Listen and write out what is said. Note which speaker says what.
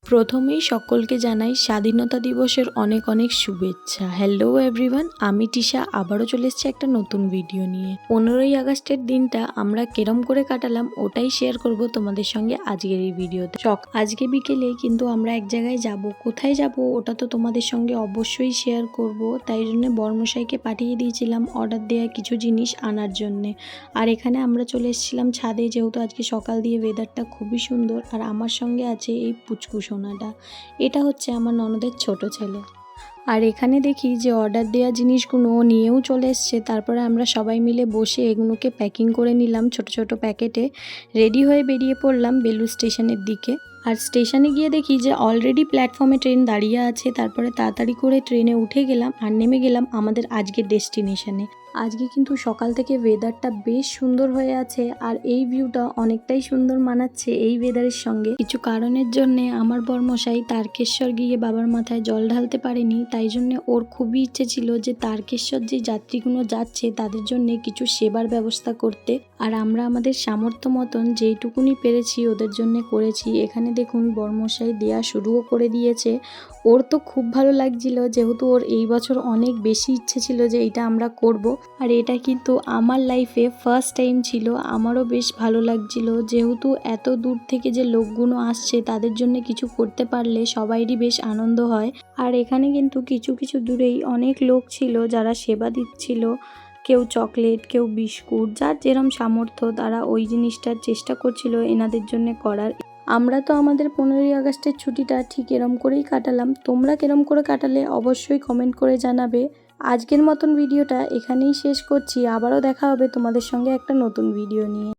Speaker 1: প্রথমেই সকলকে জানাই স্বাধীনতা দিবসের অনেক অনেক শুভেচ্ছা। হ্যালো এভরিওয়ান, আমি টিশা আবারও চলে এসেছি একটা নতুন ভিডিও নিয়ে। 15ই আগস্টের দিনটা আমরা কেরম করে কাটালাম ওটাই শেয়ার করব তোমাদের সঙ্গে আজকের এই ভিডিওতে। আজকে বিকেলে কিন্তু আমরা এক জায়গায় যাব, কোথায় যাব ওটা তো তোমাদের সঙ্গে অবশ্যই শেয়ার করব। তাই জন্য বর্মশাইকে পাঠিয়ে দিয়েছিলাম অর্ডার দেওয়া কিছু জিনিস আনার জন্যে। আর এখানে আমরা চলে এসেছিলাম ছাদে, যেহেতু আজকে সকাল দিয়ে ওয়েদারটা খুবই সুন্দর। আর আমার সঙ্গে আছে এই পুচকু সোনাটা, এটা হচ্ছে আমার ননদের ছোট ছেলে। আর এখানে দেখি যে অর্ডার দেওয়া জিনিসগুলো ও নিয়েও চলে এসছে। তারপরে আমরা সবাই মিলে বসে এগুলোকে প্যাকিং করে নিলাম ছোট ছোট প্যাকেটে। রেডি হয়ে বেরিয়ে পড়লাম বেলুড় স্টেশনের দিকে। আর স্টেশনে গিয়ে দেখি যে অলরেডি প্ল্যাটফর্মে ট্রেন দাঁড়িয়ে আছে। তারপরে তাড়াতাড়ি করে ট্রেনে উঠে গেলাম আর নেমে গেলাম আমাদের আজকের ডেস্টিনেশনে। আজকে কিন্তু সকাল থেকে ওয়েদারটা বেশ সুন্দর হয়ে আছে, আর এই ভিউটা অনেকটাই সুন্দর মানাচ্ছে এই ওয়েদারের সঙ্গে। কিছু কারণের জন্য আমার বর্মশাই তারকেশ্বর গিয়ে বাবার মাথায় জল ঢালতে পারেনি, তাই জন্য ওর খুবই ইচ্ছে ছিল যে তারকেশ্বর যে যাত্রীগুলো যাচ্ছে তাদের জন্য কিছু সেবার ব্যবস্থা করতে। আর আমরা আমাদের সামর্থ্য মতন যেইটুকুনি পেরেছি ওদের জন্য করেছি। এখানে দেখুন বর্মশাই দেয়া শুরুও করে দিয়েছে। ওর তো খুব ভালো লাগছিল, যেহেতু ওর এই বছর অনেক বেশি ইচ্ছে ছিল যে এটা আমরা করব। আর এটা কিন্তু আমার লাইফে ফার্স্ট টাইম ছিল। আমারও বেশ ভালো লাগছিল, যেহেতু এত দূর থেকে যে লোকগুলো আসছে তাদের জন্য কিছু করতে পারলে সবাইরই বেশ আনন্দ হয়। আর এখানে কিন্তু কিছু কিছু দূরেই অনেক লোক ছিল যারা সেবা দিচ্ছিল। কেউ চকলেট, কেউ বিস্কুট, যার যেরম সামর্থ্য তারা ওই জিনিসটার চেষ্টা করছিল এনাদের জন্য করার। আমরা তো আমাদের 15ই আগস্টের ছুটিটা ঠিক এরম করেই কাটালাম। তোমরা কেরম করে কাটালে অবশ্যই কমেন্ট করে জানাবে। আজকের মতন ভিডিওটা এখানেই শেষ করছি। আবারও দেখা হবে তোমাদের সঙ্গে একটা নতুন ভিডিও নিয়ে।